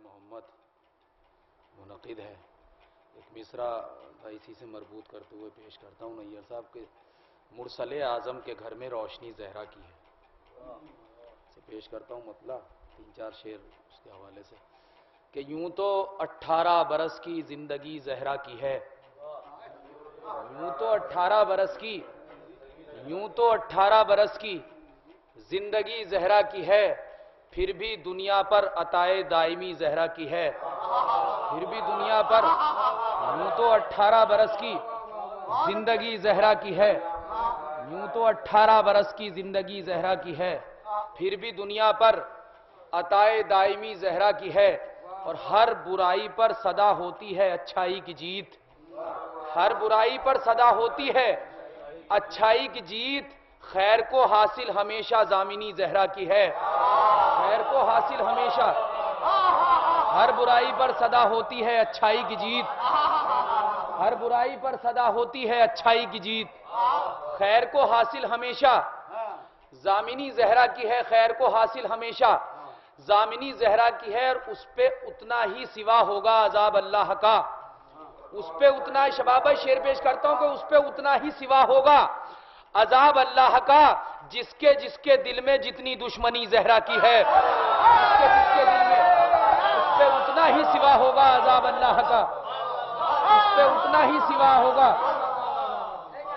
محمد منعقد ہے. ایک مصرع اسی سے مربوط کرتے ہوئے پیش کرتا ہوں. نیّر صاحب کے مرسل اعظم کے گھر میں روشنی زہرا کی ہے سے پیش کرتا ہوں. مطلع 3-4 شعر اس کے حوالے سے کہ یوں تو 18 برس کی زندگی زہرا کی ہے. یوں تو 18 برس کی زندگی زہرا کی ہے. پھر بھی دنیا پر عطائے دائمی زہرا کی ہے. پھر بھی دنیا پر یوں تو 18 برس کی زندگی زہرا کی ہے. یوں تو 18 برس کی زندگی زہرا کی ہے. پھر بھی دنیا پر عطائے دائمی زہرا کی ہے. اور ہر برائی پر صدا ہوتی ہے اچھائی کی جیت. ہر برائی پر صدا ہوتی ہے اچھائی کی جیت. خیر کو حاصل ہمیشہ ضامنی زہرا کی ہے. خیر کو حاصل ہمیشہ. ہر برائی پر صدا ہوتی ہے اچھائی کی جیت. ہر برائی پر صدا ہوتی ہے اچھائی کی جیت. خیر کو حاصل ہمیشہ ضامنی زہرا کی ہے. خیر کو حاصل ہمیشہ ضامنی زہرا کی ہے. اور اس پہ اتنا ہی سوا ہوگا عذاب اللہ کا. اس پہ اتنا شباب شعر پیش کرتا ہوں کہ اس پہ اتنا ہی سوا ہوگا عذاب اللہ کا. جس کے دل میں جتنی دشمنی زہرا کی ہے. جس کے دل میں اس پہ اتنا ہی سوا ہوگا عذاب اللہ کا. اس پہ اتنا ہی سوا ہوگا.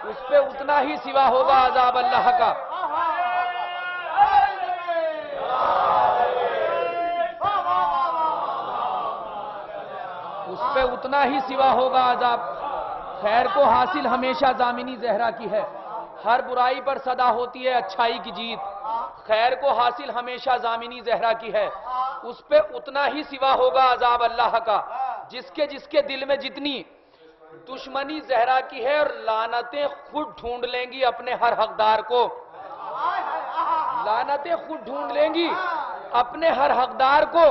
اس پہ اتنا ہی سوا ہوگا عذاب اللہ کا. اس پہ اتنا ہی سوا ہوگا عذاب. خیر کو حاصل ہمیشہ ضامنی زہرا کی ہے. ہر برائی پر صدا ہوتی ہے اچھائی کی جیت. خیر کو حاصل ہمیشہ ضامنی زہرا کی ہے. اس پہ اتنا ہی سوا ہوگا عذاب اللہ کا. جس کے دل میں جتنی دشمنی زہرا کی ہے. اور لعنتیں خود ڈھونڈ لیں گی اپنے ہر حقدار کو. لعنتیں خود ڈھونڈ لیں گی اپنے ہر حقدار کو.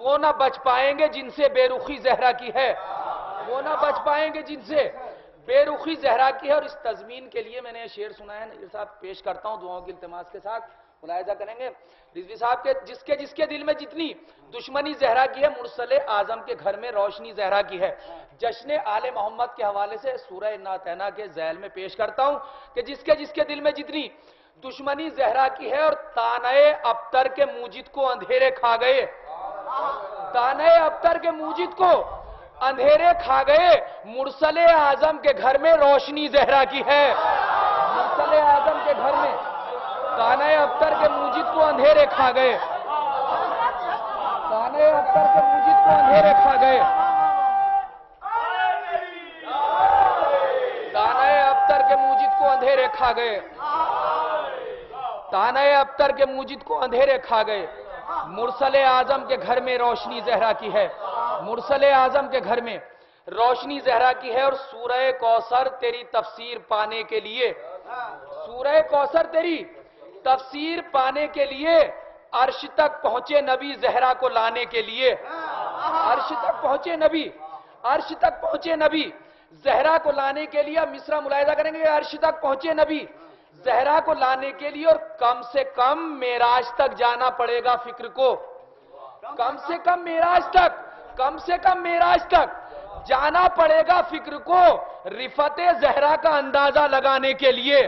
وہ نہ بچ پائیں گے جن سے بے رخی زہرا کی ہے. وہ نہ بچ پائیں گے جن سے بے رخی زہرا کی ہے. اور اس تضمین کے لیے میں نے شعر سنا ہے نیر صاحب پیش کرتا ہوں دعاؤں کی التماس کے ساتھ. ملاحظہ کریں گے رضوی صاحب کے جس کے دل میں جتنی دشمنی زہرا کی ہے مرسل اعظم کے گھر میں روشنی زہرا کی ہے. جشن آل محمد کے حوالے سے سورہ انا اعطینٰ کے ذیل میں پیش کرتا ہوں کہ جس کے دل میں جتنی دشمنی زہرا کی ہے. اور تانئے ابتر کے موجد کو اندھیرے کھا گئے. تانئے ابتر کے موجد کو اندھیرے کھا گئے. مرسل اعظم کے گھر میں روشنی زہرا کی ہے. مرسل اعظم کے گھر میں تانئے ابتر کے موجد کو اندھیرے کھا گئے. تانئے ابتر کے موجد کو اندھیرے کھا گئے. تانئے ابتر کے موجد کو اندھیرے کھا گئے. تانئے ابتر کے موجد کو اندھیرے کھا گئے. مرسل اعظم کے گھر میں روشنی زہرا کی ہے. مرسل اعظم کے گھر میں روشنی زہرا کی ہے. اور سورہ کوثر تیری تفسیر پانے کے لیے سورہ کوثر تیری تفسیر پانے کے لیے عرش تک پہنچے نبی زہرا کو لانے کے لیے. عرش تک پہنچے نبی. عرش تک پہنچے نبی زہرا کو لانے کے لیے. مصرع ملاحظہ کریں گے عرش تک پہنچے نبی زہرا کو لانے کے لیے. اور کم سے کم معراج تک جانا پڑے گا فکر کو. کم سے کم معراج تک جانا پڑے گا فکر کو. رفعت زہرا کا اندازہ لگانے کے لیے.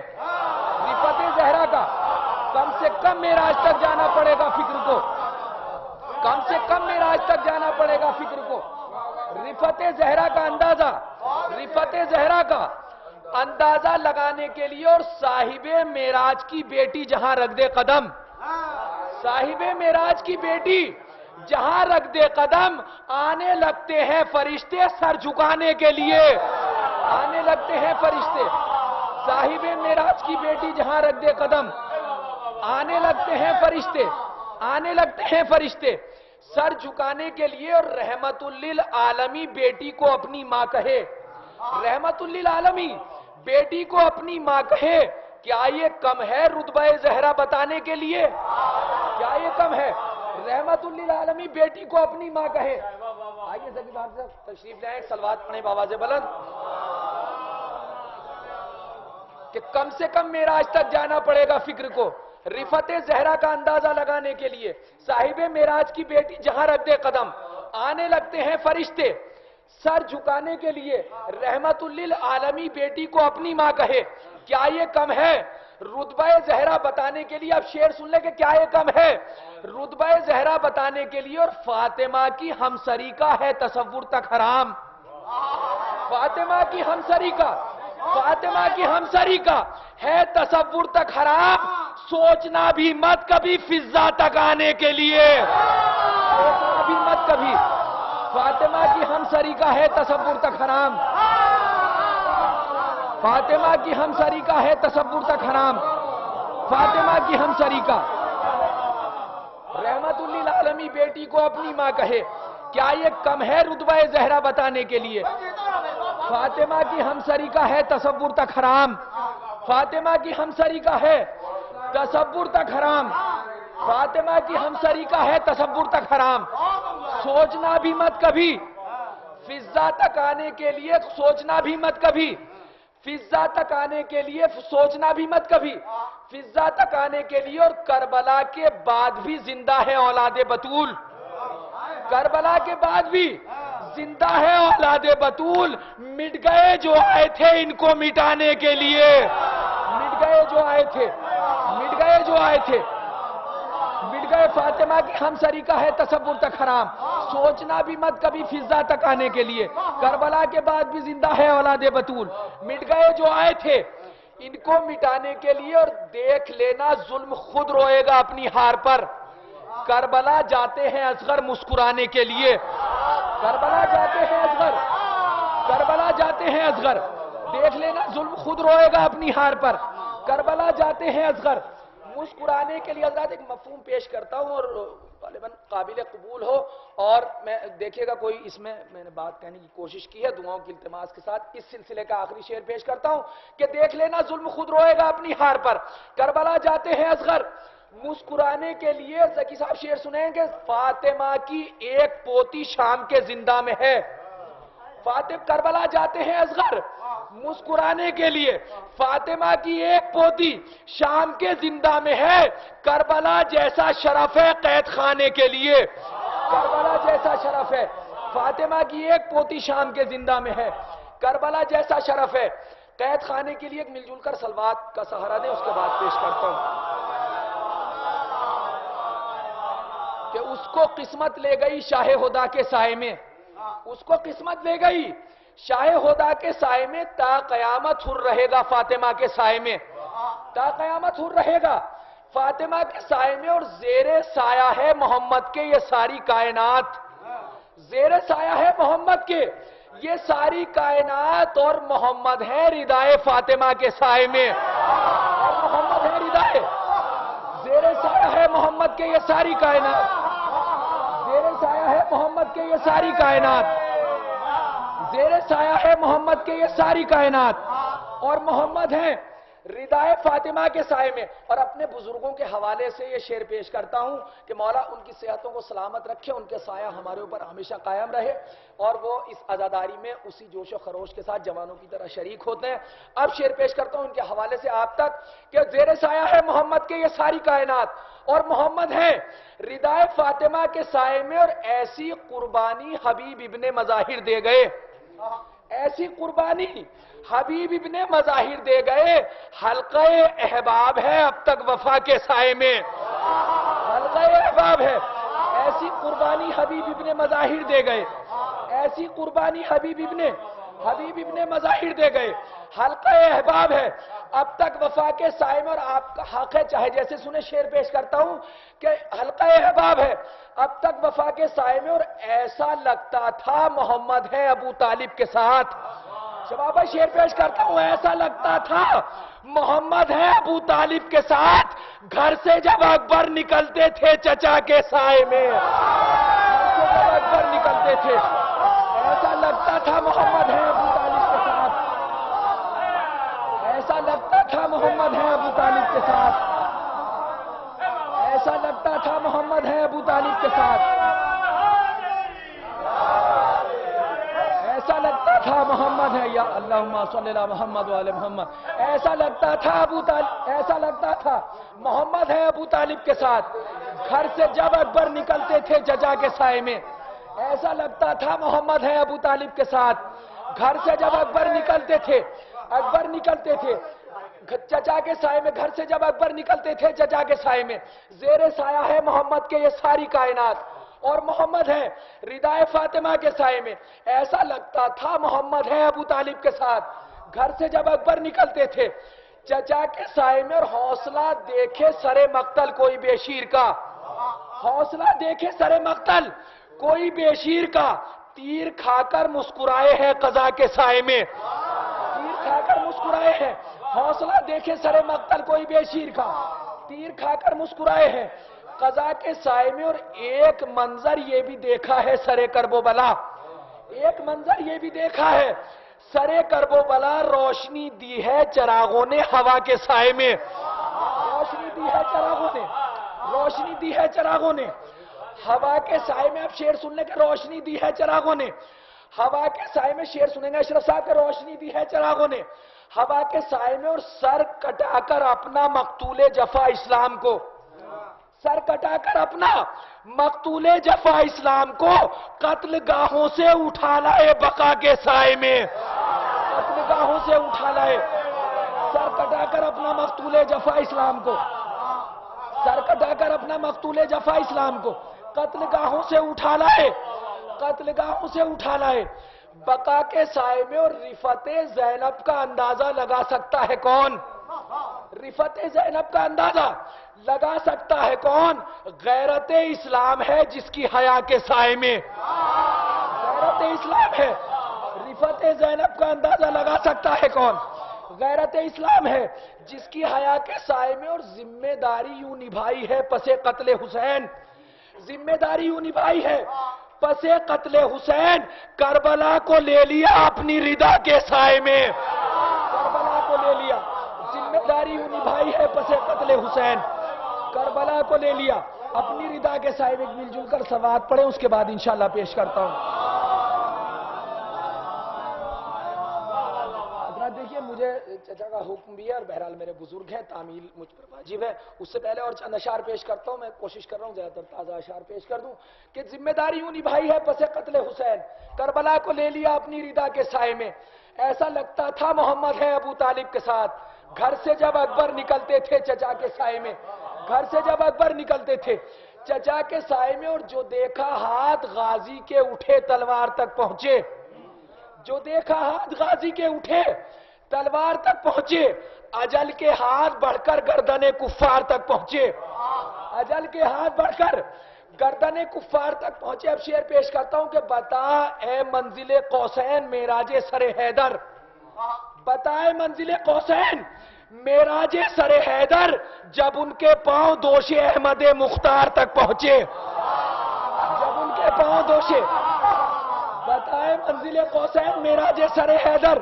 رفعت زہرا کا کم سے کم معراج تک جانا پڑے گا فکر کو. کم سے کم معراج تک جانا پڑے گا فکر کو. رفعت زہرا کا اندازہ اندازہ لگانے کے لیے. اور صاحب معراج کی بیٹی جہاں رکھ دے قدم. صاحب معراج کی بیٹی جہاں رکھ دے قدم. آنے لگتے ہیں فرشتے سر جھکانے کے لیے. آنے لگتے ہیں فرشتے. صاحب معراج کی بیٹی جہاں رکھ دے قدم. آنے لگتے ہیں فرشتے. آنے لگتے ہیں فرشتے سر جھکانے کے لیے. اور رحمت للعالمین بیٹی کو اپنی ماں کہے. رحمت للعالمین بیٹی کو اپنی ماں کہے. کیا یہ کم ہے رتبہ زہرا بتانے کے لیے؟ کیا یہ کم ہے؟ رحمت للعالمین بیٹی کو اپنی ماں کہے. آئیے ذکی صاحب سے تشریف لائیں. صلوات پڑھیں بآواز بلند کہ کم سے کم معراج تک جانا پڑے گا فکر کو. رفت زہرا کا اندازہ لگانے کے لیے صاحب معراج کی بیٹی جہاں رکھ دے قدم، آنے لگتے ہیں فرشتے سر جھکانے کے لیے، رحمت للعالمی بیٹی کو اپنی ماں کہے، کیا یہ کم ہے؟ رتبہ زہرا بتانے کے لیے، اب شعر سن لیں کہ کیا یہ کم ہے؟ رتبہ زہرا بتانے کے لیے، اور فاطمہ کی ہمسری کا ہے تصور تک حرام، فاطمہ کی ہمسری کا، فاطمہ کی ہمسری کا ہے تصور تک حرام، سوچنا بھی مت کبھی فضا تک آنے کے لیے، سوچنا بھی مت کبھی، فاطمہ کی ہمسری کا ہے تصور تک حرام، فاطمہ کی ہمسری کا ہے تصور تک حرام، فاطمہ کی ہمسری کا، رحمت للعالمی بیٹی کو اپنی ماں کہے، کیا یہ کم ہے رتبہ زہرا بتانے کے لیے؟ فاطمہ کی ہمسری کا ہے تصور تک حرام، فاطمہ کی ہمسری کا ہے تصور تک حرام، فاطمہ کی ہمسری کا ہے تصور تک حرام، سوچنا بھی مت کبھی فضا تک آنے کے لیے، سوچنا بھی مت کبھی فضا تک آنے کے لیے، سوچنا بھی مت کبھی فضا تک آنے کے لیے، اور کربلا کے بعد بھی زندہ ہے اولاد بطول، کربلا کے بعد بھی زندہ ہے اولاد بطول، مٹ گئے جو آئے تھے ان کو مٹانے کے لیے، مٹ گئے جو آئے تھے، مٹ گئے جو آئے تھے، مٹ گئے، فاطمہ کی ہمسری کا ہے تصور تک حرام، سوچنا بھی مت کبھی فضا تک آنے کے لیے، کربلا کے بعد بھی زندہ ہے اولاد بطول، مٹ گئے جو آئے تھے ان کو مٹانے کے لیے، اور دیکھ لینا ظلم خود روئے گا اپنی ہار پر، کربلا جاتے ہیں اصغر مسکرانے کے لیے، کربلا جاتے ہیں اصغر، کربلا جاتے ہیں اصغر، دیکھ لینا ظلم خود روئے گا اپنی ہار پر، کربلا جاتے ہیں اصغر مسکرانے کے لیے۔ حضرات ایک مفہوم پیش کرتا ہوں اور غالباً قابل قبول ہو، اور میں دیکھیے گا کوئی اس میں نے بات کہنے کی کوشش کی ہے دعاؤں کی التماس کے ساتھ، اس سلسلے کا آخری شعر پیش کرتا ہوں کہ دیکھ لینا ظلم خود روئے گا اپنی ہار پر، کربلا جاتے ہیں اصغر مسکرانے کے لیے۔ زکی صاحب شعر سنیں کہ فاطمہ کی ایک پوتی شام کے زندہ میں ہے، فاطمہ کربلا جاتے ہیں اصغر مسکرانے کے لیے، فاطمہ کی ایک پوتی شام کے زندہ میں ہے، کربلا جیسا شرف ہے قید خانے کے لیے، کربلا جیسا شرف ہے، فاطمہ کی ایک پوتی شام کے زندہ میں ہے، کربلا جیسا شرف ہے قید خانے کے لیے۔ ایک مل جل کر سلوات کا سہارا دیں، اس کے بعد پیش کرتا ہوں کہ اس کو قسمت لے گئی شاہ ہدا کے سائے میں، اس کو قسمت لے گئی شاہ ہدا کے سائے میں، تا قیامت حر رہے گا فاطمہ کے سائے میں، تا قیامت حر رہے گا فاطمہ کے سائے میں، اور زیر سایہ ہے محمد کے یہ ساری کائنات، زیر سایہ ہے محمد کے یہ ساری کائنات، اور محمد ہے ردائے فاطمہ کے سائے میں، اور محمد ہے ردائے، زیر سایہ ہے محمد کے یہ ساری کائنات، زیر سایہ ہے محمد کے یہ ساری کائنات، زیر سایہ ہے محمد کے یہ ساری کائنات، اور محمد ہیں ردائے فاطمہ کے سائے میں۔ اور اپنے بزرگوں کے حوالے سے یہ شعر پیش کرتا ہوں کہ مولا ان کی صحتوں کو سلامت رکھے، ان کے سایہ ہمارے اوپر ہمیشہ قائم رہے، اور وہ اس عزاداری میں اسی جوش و خروش کے ساتھ جوانوں کی طرح شریک ہوتے ہیں۔ اب شعر پیش کرتا ہوں ان کے حوالے سے آپ تک کہ زیر سایہ ہے محمد کے یہ ساری کائنات، اور محمد ہیں ردائے فاطمہ کے سائے میں، اور ایسی قربانی حبیب ابن مظاہر دے گئے، ایسی قربانی حبیب ابن مظاہر دے گئے، حلقہ احباب ہے اب تک وفا کے سائے میں، حلقہ احباب ہے، ایسی قربانی حبیب ابن مظاہر دے گئے، ایسی قربانی حبیب ابن مظاہر دے گئے، حلقہ احباب ہے اب تک وفا کے سائے میں۔ اور آپ کا حق ہے چاہے جیسے سنے، شعر پیش کرتا ہوں کہ حلقہ احباب ہے اب تک وفا کے سائے میں، اور ایسا لگتا تھا محمد ہے ابو طالب کے ساتھ، شباب شعر پیش کرتا ہوں، ایسا لگتا تھا محمد ہے ابو طالب کے ساتھ، گھر سے جب اکبر نکلتے تھے چچا کے سائے میں، گھر سے جب اکبر نکلتے تھے ایسا لگتا تھا محمد ہے ابو طالب کے ساتھ، ایسا لگتا تھا محمد ہے ابو طالب کے ساتھ، ایسا لگتا تھا محمد ہے ابو طالب کے ساتھ، ایسا لگتا تھا تھا محمد ہے، یا اللہم صلی اللہ محمد وعلی محمد. ایسا لگتا تھا ایسا لگتا تھا محمد ہے ابو طالب کے ساتھ. گھر سے جب اکبر نکلتے تھے چچا کے سائے میں، ایسا لگتا تھا محمد ہے ابو طالب کے ساتھ. گھر سے جب اکبر نکلتے تھے چچا کے سائے میں، گھر سے جب اکبر نکلتے تھے چچا کے سائے میں، زیر سایہ ہے محمد کے یہ ساری کائنات، اور محمد ہے ردائے فاطمہ کے سائے میں. ایسا لگتا تھا محمد ہے ابو طالب کے ساتھ. گھر سے جب اکبر نکلتے تھے چچا کے سائے میں، اور حوصلہ دیکھے سرے مقتل کوئی بے شیر کا، حوصلہ دیکھے سرے مقتل کوئی بے شیر کا، تیر کھا کر مسکرائے ہیں قضا کے سائے میں، تیر کھا کر مسکرائے ہیں. حوصلہ دیکھے سرے مقتل کوئی بے شیر کا، تیر کھا کر مسکرائے ہیں قضا کے سائے میں. اور ایک منظر یہ بھی دیکھا ہے سرے کرب و بلا، ایک منظر یہ بھی دیکھا ہے سرے کرب و بلا، روشنی دی ہے چراغوں نے ہوا کے سائے میں، روشنی دی ہے چراغوں نے، روشنی دی ہے چراغوں نے ہوا کے سائے میں. اب شعر سن لیں کہ روشنی دی ہے چراغوں نے ہوا کے سائے میں. شعر سنیں گے اشرف صاحب کہ روشنی دی ہے چراغوں نے ہوا کے سائے میں. اور سر کٹا کر اپنا مقتول جفا اسلام کو، سر کٹا کر اپنا مقتول جفا اسلام کو قتل گاہوں سے اٹھا لائے بقا کے سائے میں، قتل گاہوں سے اٹھا لائے. سر کٹا کر اپنا مقتول جفا اسلام کو، سر کٹا کر اپنا مقتول جفا اسلام کو قتل گاہوں سے اٹھا لائے، قتل گاہوں سے اٹھا لائے بقا کے سائے میں. اور رفت زینب کا اندازہ لگا سکتا ہے کون؟ رفت زینب کا اندازہ لگا سکتا ہے کون؟ غیرت اسلام ہے جس کی حیا کے سائے میں، غیرت اسلام ہے. رفت زینب کا اندازہ لگا سکتا ہے کون؟ غیرت اسلام ہے جس کی حیا کے سائے میں. اور ذمہ داری یوں نبھائی ہے پسے قتل حسین، ذمہ داری یوں نبھائی ہے پسے قتل حسین، کربلا کو لے لیا اپنی رضا کے سائے میں، کربلا کو لے لیا. ذمہ داری یوں نبھائی ہے پسے قتل حسین، کربلا کو لے لیا اپنی رضا کے سائے میں. مل جل کر سوات پڑھیں، اس کے بعد انشاءاللہ پیش کرتا ہوں. دیکھیے مجھے چچا کا حکم بھی ہے، اور بہرحال میرے بزرگ ہیں، تعمیل مجھ پر واجب ہے. اس سے پہلے اور چند اشعار پیش کرتا ہوں. میں کوشش کر رہا ہوں زیادہ تر تازہ اشعار پیش کر دوں کہ ذمہ داری یوں نبھائی ہے پسے قتل حسین، کربلا کو لے لیا اپنی رضا کے سائے میں. ایسا لگتا تھا محمد ہے ابو طالب کے ساتھ. گھر سے جب اکبر نکلتے تھے چچا کے سائے میں، گھر سے جب اکبر نکلتے تھے چچا کے سائے میں. اور جو دیکھا ہاتھ غازی کے اٹھے تلوار تک پہنچے، جو دیکھا ہاتھ غازی کے اٹھے تلوار تک پہنچے، اجل کے ہاتھ بڑھ کر گردن کفار تک پہنچے، اجل کے ہاتھ بڑھ کر گردن کفار تک پہنچے. اب شعر پیش کرتا ہوں کہ بتا اے منزل قوسین معراج سر حیدر، بتائے منزل قوسین معراج سر حیدر، جب ان کے پاؤں دوش احمد مختار تک پہنچے، جب ان کے پاؤں دوشے. بتائے منزل قوسین معراج سر حیدر،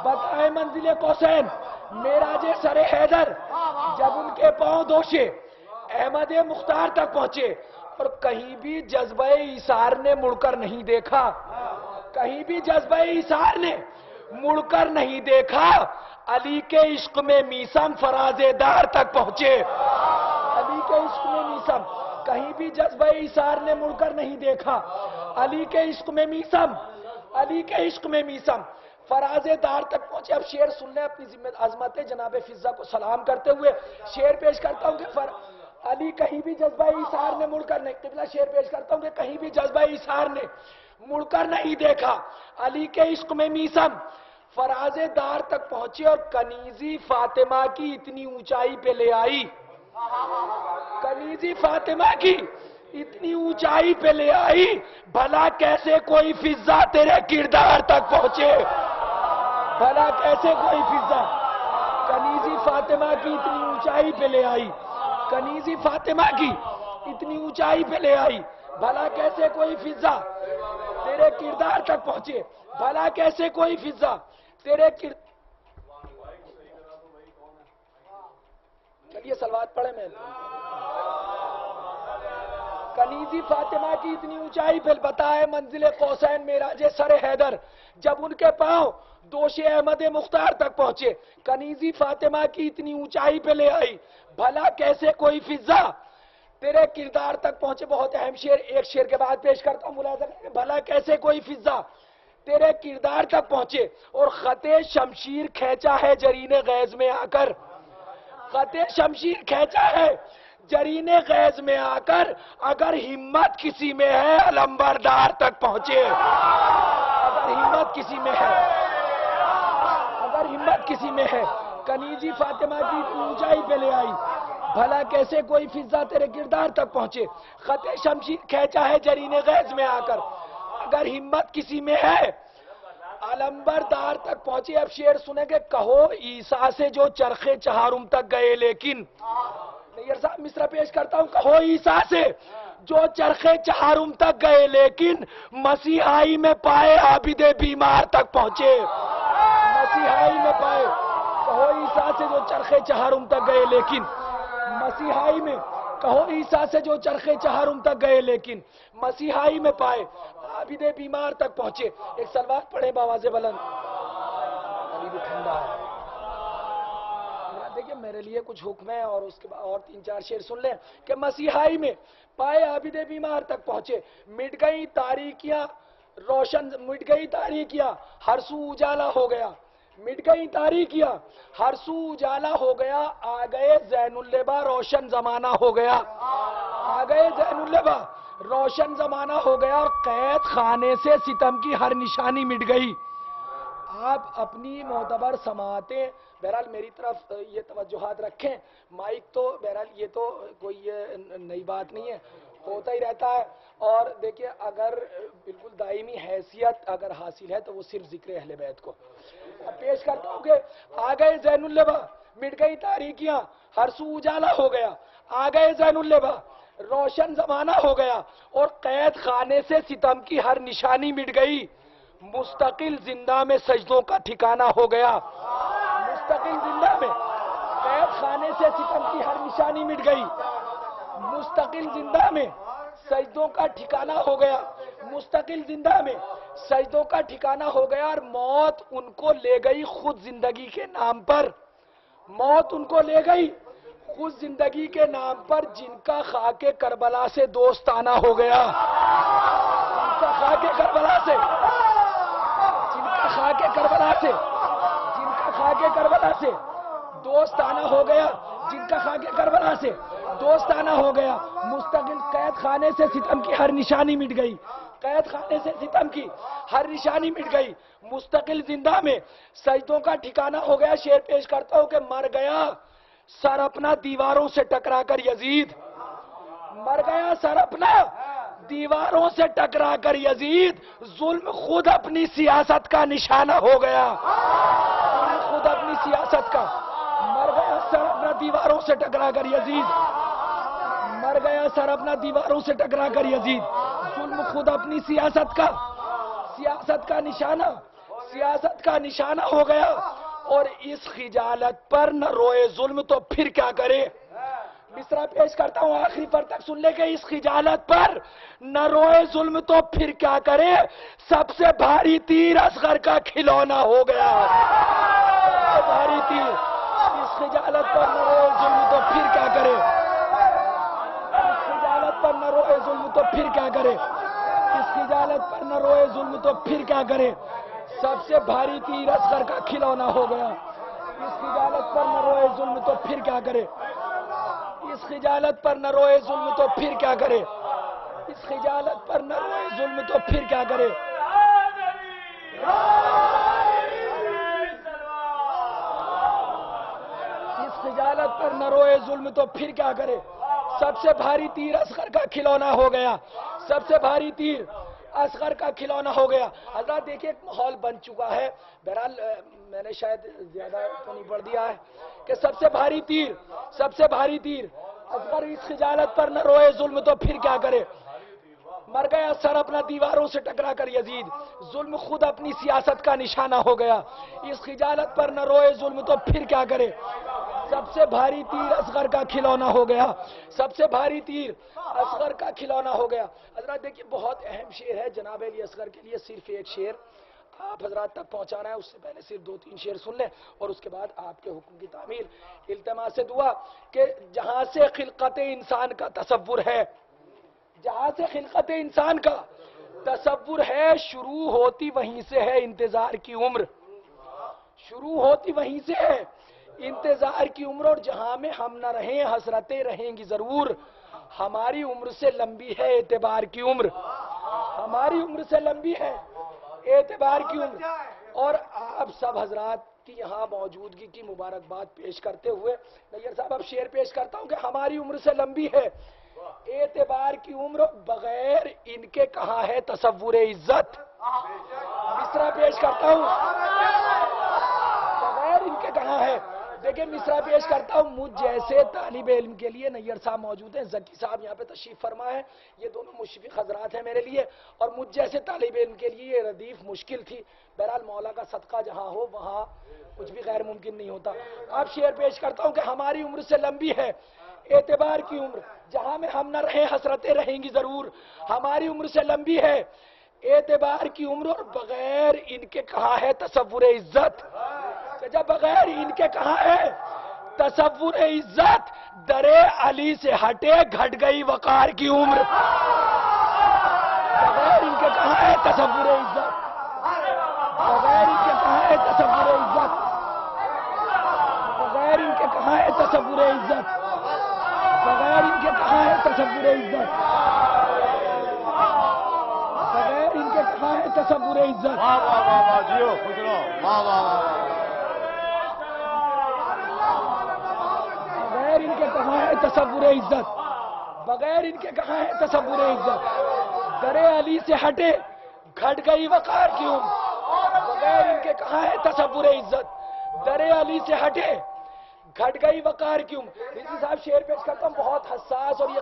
بتائے منزل قوسین معراج سر حیدر، جب ان کے پاؤں دوشے احمد مختار تک پہنچے. اور کہیں بھی جذبہ ایثار نے مڑ کر نہیں دیکھا، کہیں بھی جذبہ ایثار نے مڑ کر نہیں دیکھا. علی کے عشق میں میسم فراز دار تک پہنچے، علی کے عشق میں میسم، کہیں بھی جذبہ ایثار نے مڑ کر نہیں دیکھا. علی کے عشق میں میسم، علی کے عشق میں میسم فراز دار تک پہنچے. اب شعر سن لیں اپنی ذمہ عظمت جناب فضہ کو سلام کرتے ہوئے. شعر پیش کرتا ہوں کہ علی کہیں بھی جذبہ ایثار نے مڑ کر نہیں، قبلہ شعر پیش کرتا ہوں کہ کہیں بھی جذبہ ایثار نے مڑ کر نہیں دیکھا. علی کے عشق میں میسم فراز دار تک پہنچے. اور کنیزی فاطمہ کی اتنی اونچائی پہ لے آئی، کنیزی فاطمہ کی اتنی اونچائی پہ لے آئی، بھلا کیسے کوئی فضہ تیرے کردار تک پہنچے، بھلا کیسے کوئی فضہ کنیزی فاطمہ کی اتنی اونچائی پہ لے آئی، کنیزی فاطمہ کی اتنی اونچائی پہ لے آئی، بھلا کیسے کوئی فضہ تیرے کردار تک پہنچے، بھلا کیسے کوئی فضہ تیرے چلیے سلوات پڑھیں. میں کنیزی فاطمہ کی اتنی اونچائی پہ بتائے منزل قوسین معراج سر حیدر، جب ان کے پاؤں دوش احمد مختار تک پہنچے، کنیزی فاطمہ کی اتنی اونچائی پہ لے آئی، بھلا کیسے کوئی فضا تیرے کردار تک پہنچے۔ بہت اہم شعر، ایک شعر کے بعد پیش کرتا ہوں ملاحظہ کریں، بھلا کیسے کوئی فضا تیرے کردار تک پہنچے اور خط شمشیر کھینچا ہے جرین غیظ میں آ کر، خط شمشیر کھینچا ہے جرین غیظ میں آ کر، اگر ہمت کسی میں ہے علمبردار تک پہنچے، اگر ہمت کسی میں ہے، اگر ہمت کسی میں ہے، کنیزی فاطمہ کی اونچائی پہ لے آئی، بھلا کیسے کوئی فضا تیرے کردار تک پہنچے، خط شمشیر کھینچا ہے جرین غیظ میں آ کر، اگر ہمت کسی میں ہے علمبردار تک پہنچے۔ اب شعر سنیں گے، کہو عیسیٰ سے جو چرخ چہارم تک گئے لیکن، نیر صاحب مصرع پیش کرتا ہوں، کہو عیسیٰ سے جو چرخ چہارم تک گئے لیکن مسیحائی میں پائے عابد بیمار تک پہنچے، مسیحائی میں پائے، کہو عیسیٰ سے جو چرخ چہارم تک گئے لیکن مسیحائی میں، کہو عیسیٰ سے جو چرخ چہارم تک گئے لیکن مسیحائی میں پائے عابد بیمار تک پہنچے۔ ایک سلوات پڑھیں باواز بلند، ابھی بھی ٹھنڈا ہے، دیکھیں میرے لیے کچھ حکم ہے اور اس کے بعد اور 3-4 شعر سن لیں کہ مسیحائی میں پائے عابد بیمار تک پہنچے، مٹ گئی تاریکیاں روشن، مٹ گئی تاریکیاں ہر سو اجالا ہو گیا، مٹ گئی تاریکیاں ہر سو اجالا ہو گیا، آ گئے زین اللبا روشن زمانہ ہو گیا، آ گئے زین اللبا روشن زمانہ ہو گیا، اور قید خانے سے ستم کی ہر نشانی مٹ گئی۔ آپ اپنی معتبر سماعتیں بہرحال میری طرف یہ توجہات رکھیں، مائک تو بہرحال یہ تو کوئی یہ نئی بات نہیں ہے، ہوتا ہی رہتا ہے، اور دیکھیں اگر بالکل دائمی حیثیت اگر حاصل ہے تو وہ صرف ذکر اہل بیت کو۔ اب پیش کرتا ہوں کہ آ گئے زین اللبا، مٹ گئی تاریکیاں ہر سو اجالا ہو گیا، آ گئے زین اللبا روشن زمانہ ہو گیا، اور قید خانے سے ستم کی ہر نشانی مٹ گئی، مستقل زندہ میں سجدوں کا ٹھکانہ ہو گیا، مستقل زندہ میں قید خانے سے ستم کی ہر نشانی مٹ گئی، مستقل زندہ میں سجدوں کا ٹھکانہ ہو گیا، مستقل زندہ میں سجدوں کا ٹھکانہ ہو گیا، اور موت ان کو لے گئی خود زندگی کے نام پر، موت ان کو لے گئی خود زندگی کے نام پر، جن کا خاک کربلا سے دوستانہ ہو گیا، جن کا خاک کربلا سے، جن کا خاک کربلا سے، جن کا خاک کربلا سے دوستانہ ہو گیا، جن کا خاک کربلا سے دوستانہ ہو گیا، مستقل قید خانے سے ستم کی ہر نشانی مٹ گئی، قید خانے سے ستم کی ہر نشانی مٹ گئی، مستقل زندہ میں سجدوں کا ٹھکانہ ہو گیا۔ شعر پیش کرتا ہوں کہ مر گیا سر اپنا دیواروں سے ٹکرا کر یزید، مر گیا سر اپنا دیواروں سے ٹکرا کر یزید، ظلم خود اپنی سیاست کا نشانہ ہو گیا، ظلم خود اپنی سیاست کا، مر گیا سر اپنا دیواروں سے ٹکرا کر یزید، مر گیا سر اپنا دیواروں سے ٹکرا کر یزید، ظلم خود اپنی سیاست کا، سیاست کا نشانہ، سیاست کا نشانہ ہو گیا، اور اس خجالت پر نہ روئے ظلم تو پھر کیا کرے۔ مصرع پیش کرتا ہوں آخری پر تک سن لے کہ اس خجالت پر نہ روئے ظلم تو پھر کیا کرے، سب سے بھاری تیر اصغر کا کھلونا ہو گیا، سب سے بھاری تیر، اس خجالت پر نہ روئے ظلم تو پھر کیا کرے، اس خجالت پر نہ روئے ظلم تو پھر کیا کرے، اس خجالت پر نہ روئے ظلم تو پھر کیا کرے، سب سے بھاری تیر اصغر کا کھلونا ہو گیا، اس خجالت پر نہ روئے ظلم تو پھر کیا کرے، اس خجالت پر نہ روئے ظلم تو پھر کیا کرے، اس خجالت پر نہ روئے ظلم تو پھر کیا کرے۔ اس خجالت پر نہ روئے ظلم تو پھر کیا کرے، سب سے بھاری تیر اصغر کا کھلونا ہو گیا، سب سے بھاری تیر اصغر کا کھلونا ہو گیا۔ حضرات دیکھیں ایک ماحول بن چکا ہے، بہرحال میں نے شاید زیادہ تو نہیں پڑھ دیا ہے کہ سب سے بھاری تیر، سب سے بھاری تیر اصغر اس خجالت پر نہ روئے ظلم تو پھر کیا کرے، مر گیا سر اپنا دیواروں سے ٹکرا کر یزید، ظلم خود اپنی سیاست کا نشانہ ہو گیا، اس خجالت پر نہ روئے ظلم تو پھر کیا کرے، سب سے بھاری تیر اصغر کا کھلونا ہو گیا، سب سے بھاری تیر اصغر کا کھلونا ہو گیا۔ حضرات دیکھیے بہت اہم شعر ہے جناب علی اصغر کے لیے، صرف ایک شعر آپ حضرات تک پہنچانا ہے، اس سے پہلے صرف 2-3 شعر سن لیں اور اس کے بعد آپ کے حکم کی تعمیل۔ التماس سے دعا کہ جہاں سے خلقت انسان کا تصور ہے، جہاں سے خلقت انسان کا تصور ہے، شروع ہوتی وہیں سے ہے انتظار کی عمر، شروع ہوتی وہیں سے ہے انتظار کی عمر، اور جہاں میں ہم نہ رہیں حسرتیں رہیں گی ضرور، ہماری عمر سے لمبی ہے اعتبار کی عمر، ہماری عمر سے لمبی ہے اعتبار کی عمر۔ اور آپ سب حضرات کی یہاں موجودگی کی مبارکباد پیش کرتے ہوئے نیر صاحب اب شعر پیش کرتا ہوں کہ ہماری عمر سے لمبی ہے اعتبار کی عمر، بغیر ان کے کہاں ہے تصور عزت۔ مصرع پیش کرتا ہوں، بغیر ان کے کہاں ہے، دیکھیں مصرع پیش کرتا ہوں۔ مجھ جیسے طالب علم کے لیے نیر صاحب موجود ہیں، زکی صاحب یہاں پہ تشریف فرما ہے، یہ دونوں مشفق حضرات ہیں میرے لیے، اور مجھ جیسے طالب علم کے لیے یہ ردیف مشکل تھی۔ بہرحال مولا کا صدقہ جہاں ہو وہاں کچھ بھی غیر ممکن نہیں ہوتا۔ اب شعر پیش کرتا ہوں کہ ہماری عمر سے لمبی ہے اعتبار کی عمر، جہاں میں ہم نہ رہیں حسرتیں رہیں گی ضرور، ہماری عمر سے لمبی ہے اعتبار کی عمر، اور بغیر ان کے کہاں ہے تصور عزت۔ جب بغیر ان کے کہاں ہے تصور عزت، درے علی سے ہٹے گھٹ گئی وقار کی عمر، بغیر ان کے کہاں ہے تصور عزت، بغیر ان کے کہاں ہے تصور عزت، بغیر ان کے کہاں ہے تصور عزت، بغیر ان کے کہاں ہے تصور عزت، بغیر ان کے کہاں ہے تصور عزت۔ واہ واہ واہ واہ جیو خوش رہو، واہ واہ واہ، بغیر ان کے کہاں ہے تصور عزت، بغیر ان کے کہاں ہے تصور عزت، درے علی سے ہٹے گھٹ گئی وقار کی عمر، بغیر ان کے کہاں ہے تصور عزت، درے علی سے ہٹے گھٹ گئی وقار کی عمر۔ رضوی صاحب شعر پیش کرتا ہوں بہت حساس، اور یہ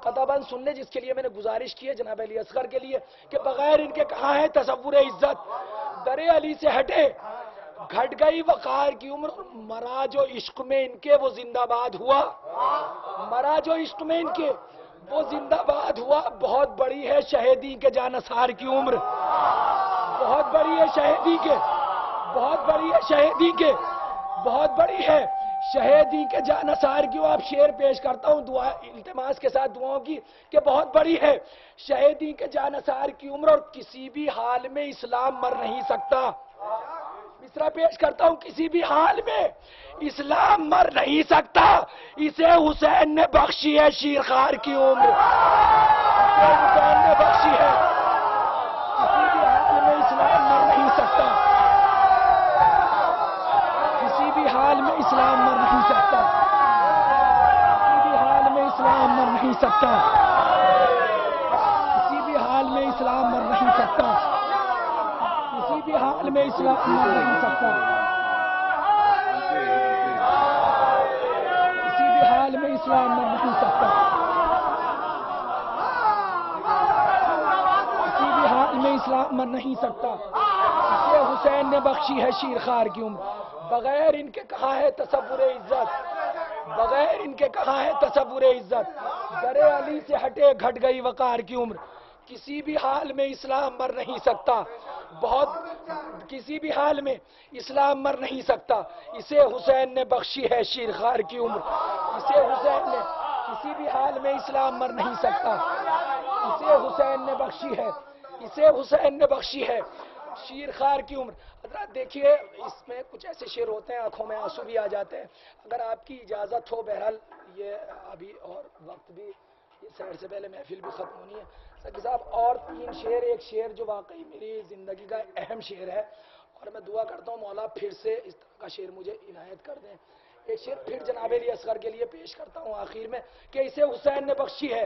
قطباً سن لیں، جس کے لیے میں نے گزارش کی ہے جناب علی اصغر کے لیے کہ بغیر ان کے کہاں ہے تصور عزت، درے علی سے ہٹے گھٹ گئی وقار کی عمر، مرا جو عشق میں ان کے وہ زندہ باد ہوا، مرا جو عشق میں ان کے وہ زندہ باد ہوا، بہت بڑی ہے شہیدی کے جانثار کی عمر، بہت بڑی ہے شہیدی کے، بہت بڑی ہے شہیدی کے، بہت بڑی ہے شہیدی کے جانثار کی۔ آپ شعر پیش کرتا ہوں دعا التماس کے ساتھ دعاؤں کی کہ بہت بڑی ہے شہیدی کے جانثار کی عمر، اور کسی بھی حال میں اسلام مر نہیں سکتا۔ مصرع پیش کرتا ہوں، کسی بھی حال میں اسلام مر نہیں سکتا، اسے حسین نے بخشی ہے شیرخوار کی عمر، اسے حسین نے بخشی ہے، کسی بھی حال میں اسلام مر نہیں سکتا، کسی بھی حال میں اسلام مر نہیں سکتا، کسی بھی حال میں اسلام مر نہیں سکتا، کسی بھی حال میں اسلام مر نہیں سکتا، کسی بھی حال میں اسلام مر نہیں سکتا، کسی بھی حال میں اسلام مر نہیں سکتا، کسی بھی حال میں اسلام مر نہیں سکتا، اسے حسین نے بخشی ہے شیرخوار کی عمر، بغیر ان کے کہاں ہے تصور عزت، بغیر ان کے کہاں ہے تصور عزت، درے علی سے ہٹے گھٹ گئی وقار کی عمر، کسی بھی حال میں اسلام مر نہیں سکتا، بہت کسی بھی حال میں اسلام مر نہیں سکتا، اسے حسین نے بخشی ہے شیرخوار کی عمر، اسے حسین نے کسی بھی حال میں اسلام مر نہیں سکتا، اسے حسین نے بخشی ہے، اسے حسین نے بخشی ہے شیرخوار کی عمر۔ حضرات دیکھیے اس میں کچھ ایسے شعر ہوتے ہیں آنکھوں میں آنسو بھی آ جاتے ہیں، اگر آپ کی اجازت ہو، بہرحال یہ ابھی اور وقت بھی سیر سے پہلے محفل بھی ختم ہونی ہے، سکی صاحب اور 3 شعر، ایک شعر جو واقعی میری زندگی کا اہم شعر ہے، اور میں دعا کرتا ہوں مولا پھر سے اس طرح کا شعر مجھے عنایت کر دیں۔ ایک شعر پھر جناب علی اصغر کے لیے پیش کرتا ہوں آخر میں کہ اسے حسین نے بخشی ہے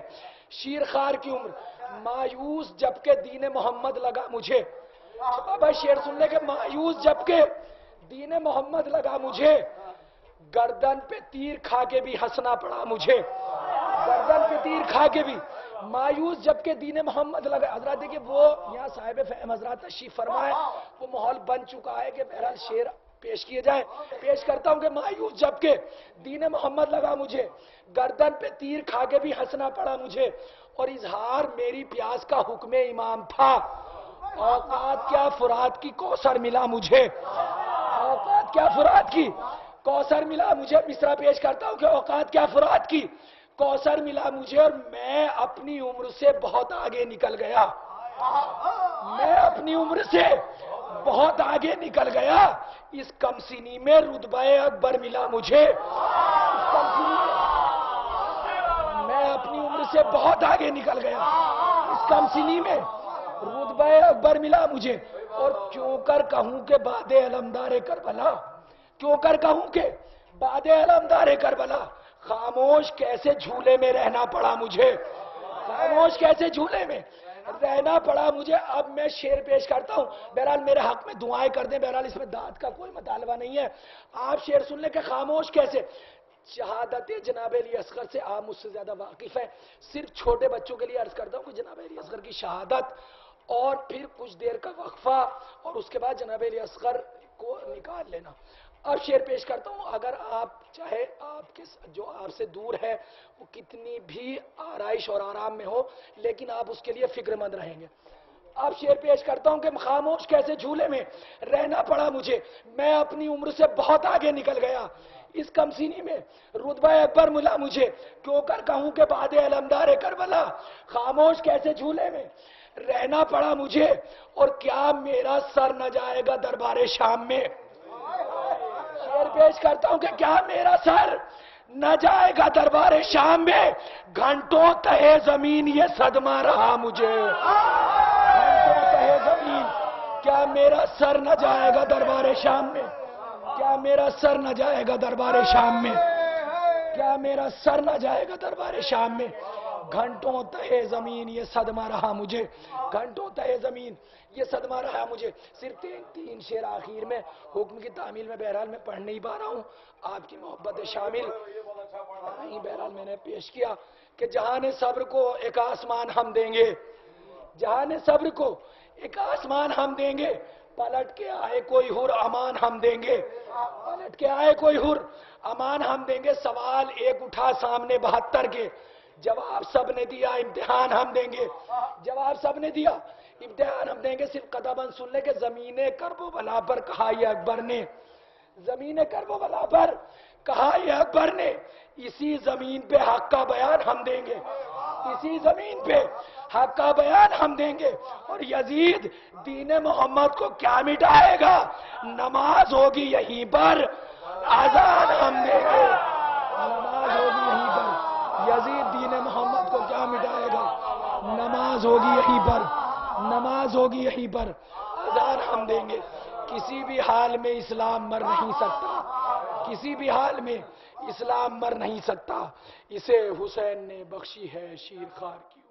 شیرخوار کی عمر، مایوس جب کہ دین محمد لگا مجھے، بابا شعر سن لے کہ مایوس جب کہ دین محمد لگا مجھے، گردن پہ تیر کھا کے بھی ہنسنا پڑا مجھے، گردن پہ تیر کھا کے بھی مایوس جب کہ دین محمد لگا۔ حضرات دیکھیے وہ یہاں صاحب فہم حضرات تشریف فرمائے، وہ ماحول بن چکا ہے کہ بہرحال شعر پیش کیے جائیں. پیش کرتا ہوں کہ مایوس جب کہ دین محمد لگا مجھے, گردن پہ تیر کھا کے بھی ہنسنا پڑا مجھے, اور اظہار میری پیاس کا حکم امام تھا. اوقات کیا فرات کی کوثر ملا مجھے, اوقات کیا فرات کی کوثر ملا مجھے. مصرع پیش کرتا ہوں کہ اوقات کیا فرات کی کوثر ملا مجھے, اور میں اپنی عمر سے بہت آگے نکل گیا. میں اپنی عمر سے بہت آگے نکل گیا. اس کم سنی میں رتبہ اکبر ملا مجھے. اس کم سنی میں اپنی عمر سے بہت آگے نکل گیا. اس کم سنی میں رتبہ اکبر ملا مجھے. اور کیوں کر کہوں کہ باد علمدار کربلا, کیوں کر کہوں کہ باد علمدار کربلا, خاموش کیسے جھولے میں رہنا پڑا مجھے, خاموش کیسے جھولے میں رہنا پڑا مجھے. اب میں شعر پیش کرتا ہوں, بہرحال میرے حق میں دعائیں کر دیں, بہرحال اس میں داد کا کوئی مطالبہ نہیں ہے. آپ شعر سن لیں کہ خاموش کیسے. شہادت جناب علی اصغر سے آپ مجھ سے زیادہ واقف ہیں, صرف چھوٹے بچوں کے لیے عرض کرتا ہوں کہ جناب علی اصغر کی شہادت اور پھر کچھ دیر کا وقفہ اور اس کے بعد جناب علی اصغر کو نکال لینا. اب شعر پیش کرتا ہوں. اگر آپ چاہے آپ کے جو آپ سے دور ہے وہ کتنی بھی آرائش اور آرام میں ہو, لیکن آپ اس کے لیے فکر مند رہیں گے. اب شعر پیش کرتا ہوں کہ خاموش کیسے جھولے میں رہنا پڑا مجھے, میں اپنی عمر سے بہت آگے نکل گیا. اس کم سینی میں رتبہ اکبر ملا مجھے, کیوں کر کہوں کہ باد علمدار کربلا, خاموش کیسے جھولے میں رہنا پڑا مجھے. اور کیا میرا سر نہ جائے گا دربار شام میں. شعر پیش کرتا ہوں کہ کیا میرا سر نہ جائے گا دربار شام میں, گھنٹوں تہے زمین یہ صدمہ رہا مجھے. گھنٹوں تہے زمین, کیا میرا سر نہ جائے گا دربار شام میں, کیا میرا سر نہ جائے گا دربار شام میں, کیا میرا سر نہ جائے گا دربار شام میں. گھنٹوں تہے زمین یہ صدمہ رہا مجھے, گھنٹوں تہے زمین یہ صدمہ رہا مجھے. صرف تین شعر آخر میں حکم کی تعمیل میں بہرحال میں پڑھ نہیں پا رہا ہوں, آپ کی محبت شامل نہیں. بہرحال میں نے پیش کیا کہ جہان صبر کو ایک آسمان ہم دیں گے, جہان صبر کو ایک آسمان ہم دیں گے, پلٹ کے آئے کوئی حر امان ہم دیں گے, پلٹ کے آئے کوئی حر امان ہم دیں گے. سوال ایک اٹھا سامنے 72 کے, جواب سب نے دیا امتحان ہم دیں گے, جواب سب نے دیا امتحان ہم دیں گے. صرف قدم سن لے کہ زمین کرب و بلا پر کہا یہ اکبر نے, زمین کرب و بلا پر کہا یہ اکبر نے, اسی زمین پہ حق کا بیان ہم دیں گے, اسی زمین پہ حق کا بیان ہم دیں گے. اور یزید دین محمد کو کیا مٹائے گا, نماز ہوگی یہیں پر آزان ہم دیں گے, نماز ہوگی یہیں پر. یزید دین محمد کو کیا مٹائے گا, نماز ہوگی یہیں پر, نماز ہوگی یہیں پر, آزان ہم دیں گے. کسی بھی حال میں اسلام مر نہیں سکتا, کسی بھی حال میں اسلام مر نہیں سکتا. اسے حسین نے بخشی ہے شیر خار کی